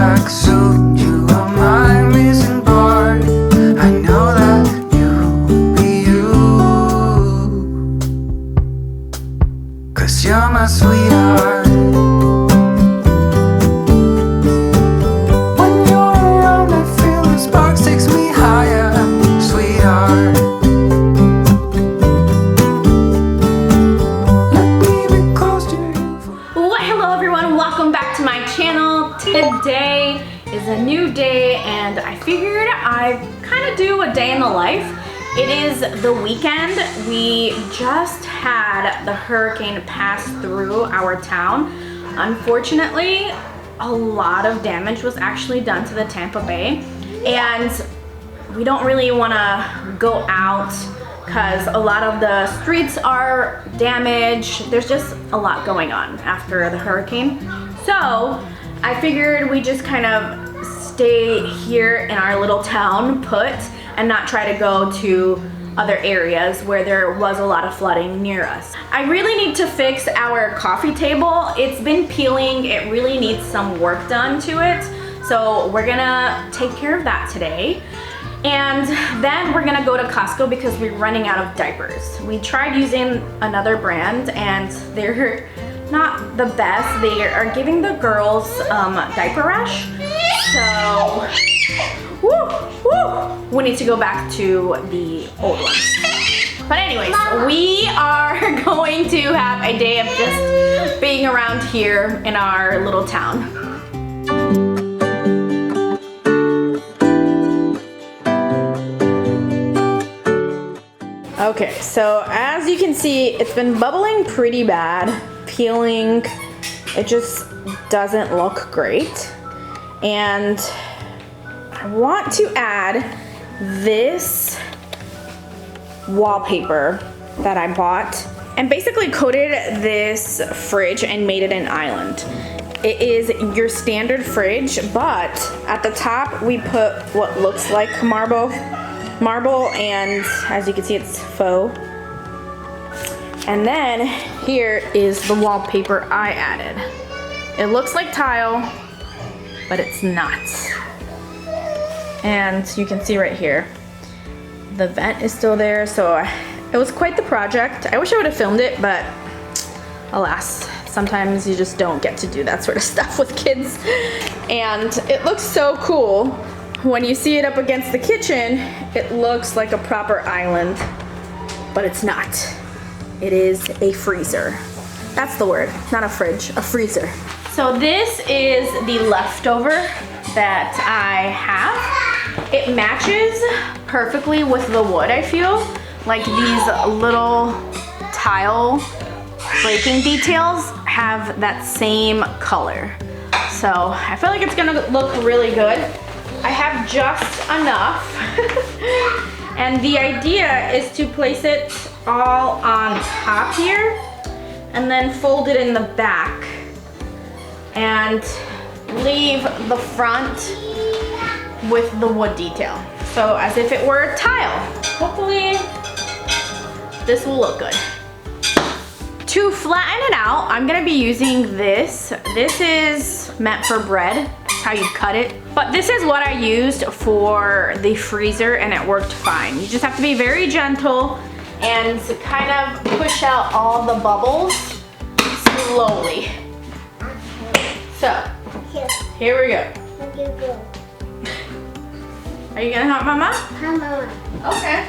tracksuit. You are my missing part. I know that you'll be you, 'cause you're my sweetheart. When you're around, that feeling sparks takes me higher, sweetheart. Today is a new day and I figured I'd kind of do a day in the life. It is the weekend. We just had the hurricane pass through our town. Unfortunately, a lot of damage was actually done to the Tampa Bay, and we don't really want to go out because a lot of the streets are damaged. There's just a lot going on after the hurricane. So I figured we just kind of stay here in our little town put and not try to go to other areas where there was a lot of flooding near us. I really need to fix our coffee table. It's been peeling. It really needs some work done to it. So we're gonna take care of that today. And then we're gonna go to Costco because we're running out of diapers. We tried using another brand and they're not the best. They are giving the girls diaper rash. So, we need to go back to the old ones. But anyways, we are going to have a day of just being around here in our little town. Okay, so as you can see, it's been bubbling pretty bad, peeling. It just doesn't look great. And I want to add this wallpaper that I bought and basically coated this fridge and made it an island. It is your standard fridge, but at the top we put what looks like marble, and as you can see, it's faux. And then here is the wallpaper I added. It looks like tile, but it's not. And you can see right here, the vent is still there, so it was quite the project. I wish I would have filmed it, but alas, sometimes you just don't get to do that sort of stuff with kids. And it looks so cool. When you see it up against the kitchen, it looks like a proper island, but it's not. It is a freezer. That's the word, not a fridge, a freezer. So this is the leftover that I have. It matches perfectly with the wood, I feel. Like these little tile breaking details have that same color. So I feel like it's gonna look really good. I have just enough. And the idea is to place it all on top here and then fold it in the back and leave the front with the wood detail. So as if it were a tile. Hopefully this will look good. To flatten it out, I'm gonna be using this. This is meant for bread. That's how you cut it. But this is what I used for the freezer and it worked fine. You just have to be very gentle and kind of push out all the bubbles slowly. So, here we go. Are you gonna help Mama? Hi, Mama. Okay.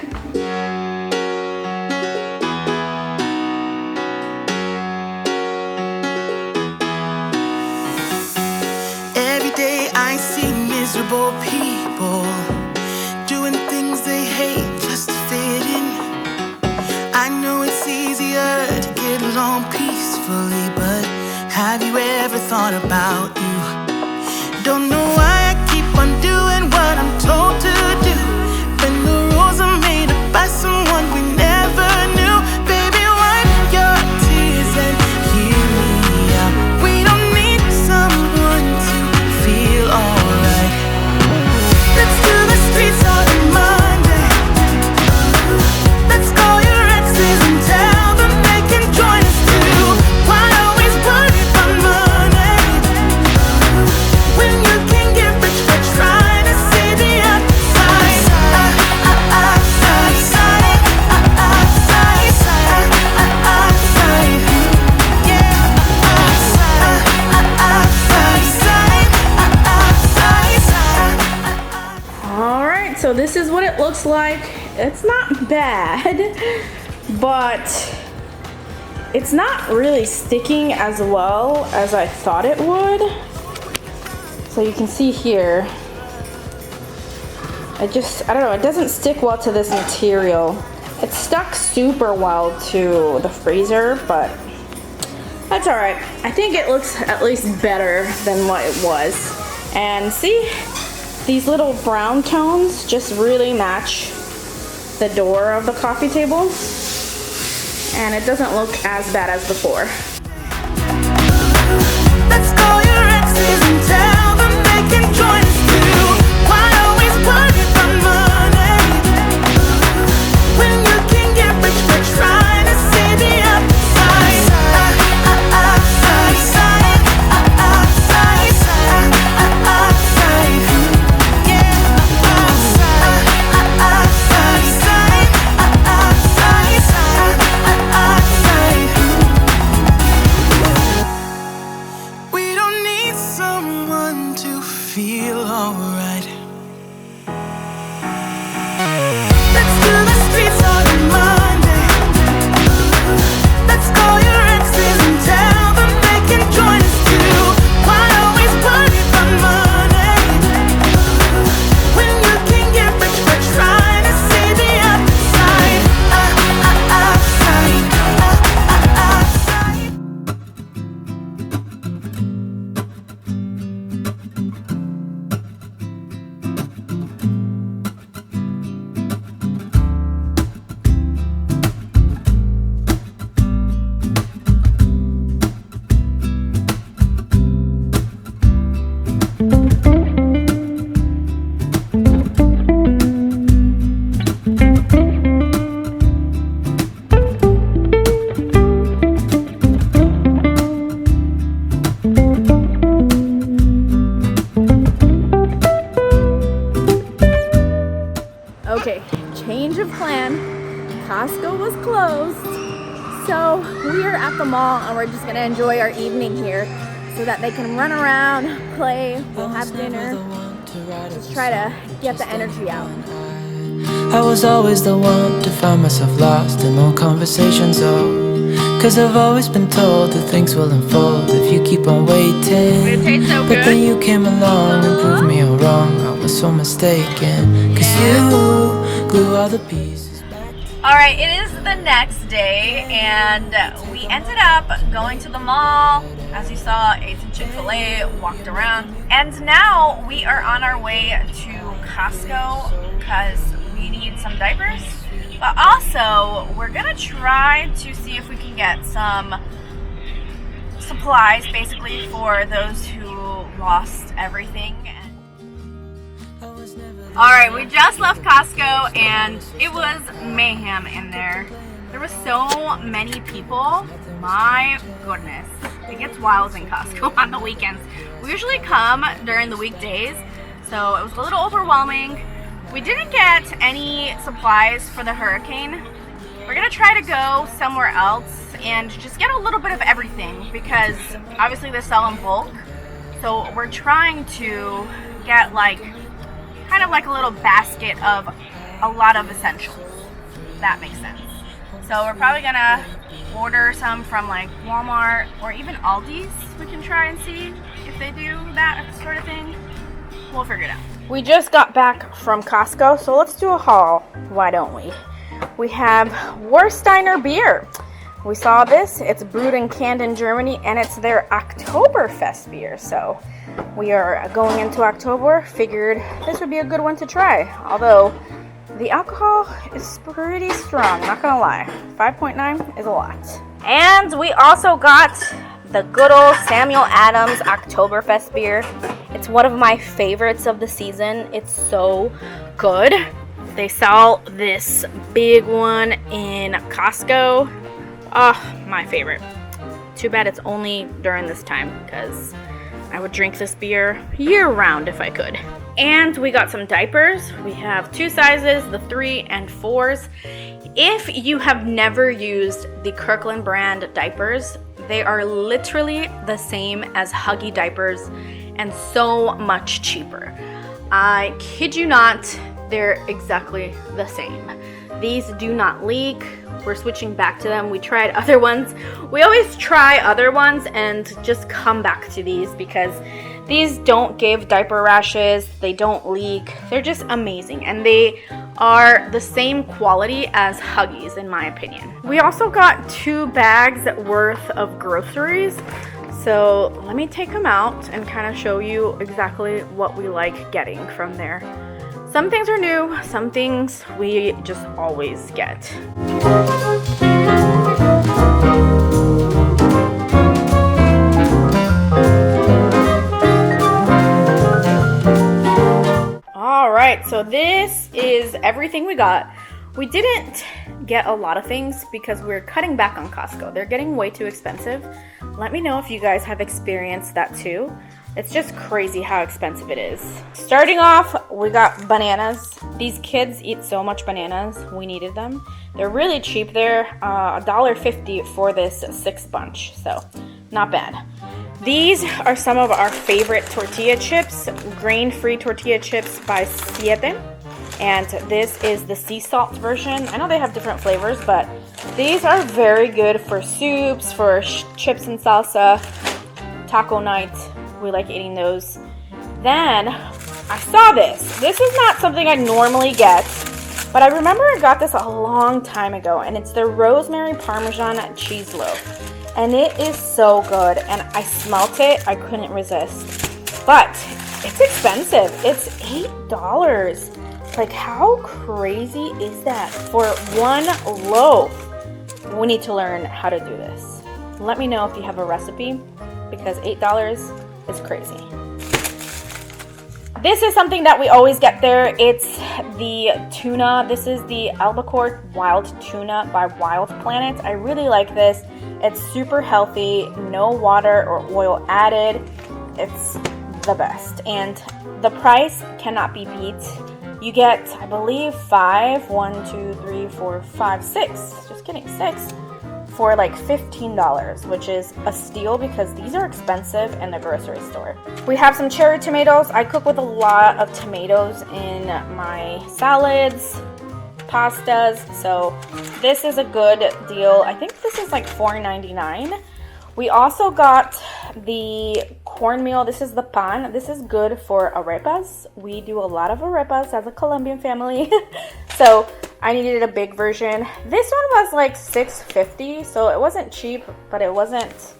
Every day I see miserable people doing things they hate just to fit in. I know it's easier to get along peacefully, but have you ever thought about you? Don't know why I keep on doing what I'm told to do when the rules are made up by someone we never knew. Baby, wipe your tears and hear me out. We don't need someone to feel alright. Let's do the streets on Monday. Let's call your exes and tell them they can join us too. Why always worry about money? so this is what it looks like. It's not bad, but it's not really sticking as well as I thought it would. So you can see here, I don't know, it doesn't stick well to this material. It's stuck super well to the freezer, but that's all right. I think it looks at least better than what it was. And see, these little brown tones just really match the door of the coffee table. And it doesn't look as bad as before. Let's call your exes and tell them they can join us too. Why always put it on money when you can get rich for trying to see the upside? We don't need someone to feel alright. Let's do the streets on a Monday. Let's call your exes and tell them they can join us too. Why always put it on money when you can get rich for trying to see the upside? Okay, change of plan. Costco was closed, so we are at the mall and we're just gonna enjoy our evening here so that they can run around, play, we'll have dinner, just try to get the energy out. I was always the one to find myself lost in long conversations, cause I've always been told that things will unfold if you keep on waiting. It tastes so But good. then you came along and proved me all wrong. I was so mistaken, cause you glue all the pieces back. All right, it is the next day and we ended up going to the mall. As you saw, ate some Chick-fil-A, walked around, and now we are on our way to Costco because we need some diapers. But also, we're gonna try to see if we can get some supplies, basically, for those who lost everything. Alright, we just left Costco and it was mayhem in there. There was so many people. My goodness. It gets wild in Costco on the weekends. We usually come during the weekdays, so it was a little overwhelming. We didn't get any supplies for the hurricane. We're gonna try to go somewhere else and just get a little bit of everything because obviously they sell in bulk. So we're trying to get kind of like a little basket of a lot of essentials. If that makes sense. So we're probably gonna order some from like Walmart or even Aldi's. We can try and see if they do that sort of thing. We'll figure it out. We just got back from Costco, so let's do a haul. Why don't we? We have Warsteiner beer. We saw this. It's brewed and canned in Germany, and it's their Oktoberfest beer. So we are going into October. Figured this would be a good one to try. Although the alcohol is pretty strong, not gonna lie. 5.9 is a lot. And we also got the good old Samuel Adams Oktoberfest beer. It's one of my favorites of the season. It's so good. They sell this big one in Costco. Oh, my favorite. Too bad it's only during this time because I would drink this beer year round if I could. And we got some diapers. We have two sizes, the 3 and 4s. If you have never used the Kirkland brand diapers, they are literally the same as Huggy diapers and so much cheaper. I kid you not, they're exactly the same. These do not leak. We're switching back to them. We tried other ones. We always try other ones and just come back to these because these don't give diaper rashes. They don't leak. They're just amazing. And they are the same quality as Huggies in my opinion. We also got 2 bags worth of groceries. So let me take them out and kind of show you exactly what we like getting from there. Some things are new, some things we just always get. All right, so this is everything we got. We didn't get a lot of things because we're cutting back on Costco. They're getting way too expensive. Let me know if you guys have experienced that too. It's just crazy how expensive it is. Starting off, we got bananas. These kids eat so much bananas. We needed them. They're really cheap. They're $1.50 for this 6 bunch, so not bad. These are some of our favorite tortilla chips, grain-free tortilla chips by Siete. And this is the sea salt version. I know they have different flavors, but these are very good for soups, for chips and salsa, taco night. We like eating those. Then I saw this. This is not something I normally get, but I remember I got this a long time ago, and it's the rosemary parmesan cheese loaf. And it is so good, and I smelt it. I couldn't resist. But it's expensive. It's $8. Like, how crazy is that for 1 loaf? We need to learn how to do this. Let me know if you have a recipe, because $8 is crazy. This is something that we always get there. It's the tuna. This is the albacore wild tuna by Wild Planet. I really like this. It's super healthy, no water or oil added. It's the best. And the price cannot be beat. You get, I believe, 5, 1, 2, 3, 4, 5, 6. Just kidding, 6 for like $15, which is a steal because these are expensive in the grocery store. We have some cherry tomatoes. I cook with a lot of tomatoes in my salads, pastas, so this is a good deal. I think this is like $4.99. We also got the cornmeal. This is the pan. This is good for arepas. We do a lot of arepas as a Colombian family. So I needed a big version. This one was like $6.50, so it wasn't cheap, but it wasn't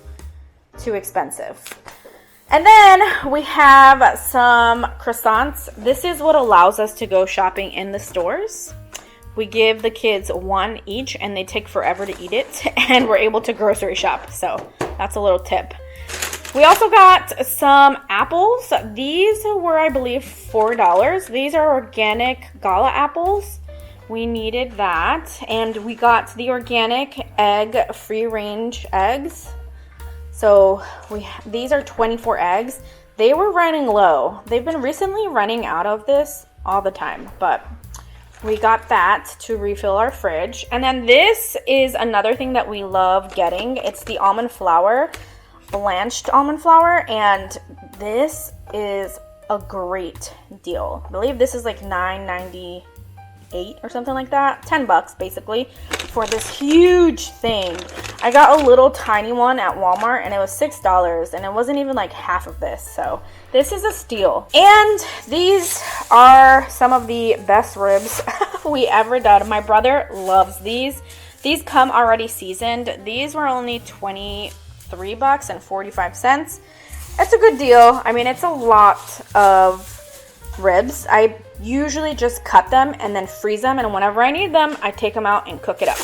too expensive. And then we have some croissants. This is what allows us to go shopping in the stores. We give the kids 1 each and they take forever to eat it, and we're able to grocery shop. So that's a little tip. We also got some apples. These were, I believe, $4. These are organic Gala apples. We needed that. And we got the organic egg, free range eggs. So these are 24 eggs. They were running low. They've been recently running out of this all the time, but we got that to refill our fridge. And then this is another thing that we love getting. It's the almond flour, blanched almond flour, and this is a great deal. I believe this is like $9.98 or something like that. $10 basically for this huge thing. I got a little tiny one at Walmart and it was $6 and it wasn't even like half of this. So this is a steal. And these are some of the best ribs we ever done. My brother loves these. These come already seasoned. These were only $23.45. It's a good deal. I mean, it's a lot of ribs. I usually just cut them and then freeze them, and whenever I need them, I take them out and cook it up.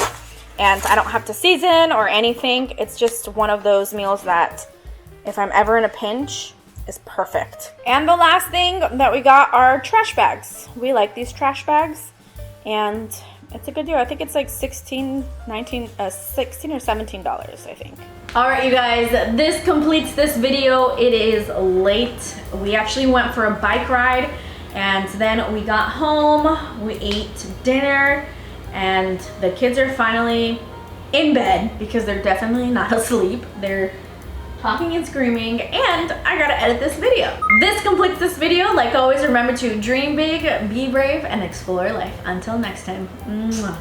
And I don't have to season or anything. It's just one of those meals that if I'm ever in a pinch, is perfect. And the last thing that we got are trash bags. We like these trash bags and it's a good deal. I think it's like $16 or $17, I think. All right, you guys, this completes this video. It is late. We actually went for a bike ride and then we got home, we ate dinner, and the kids are finally in bed because they're definitely not asleep. They're talking and screaming, and I gotta edit this video. This completes this video. Like always, remember to dream big, be brave, and explore life. Until next time. Mwah.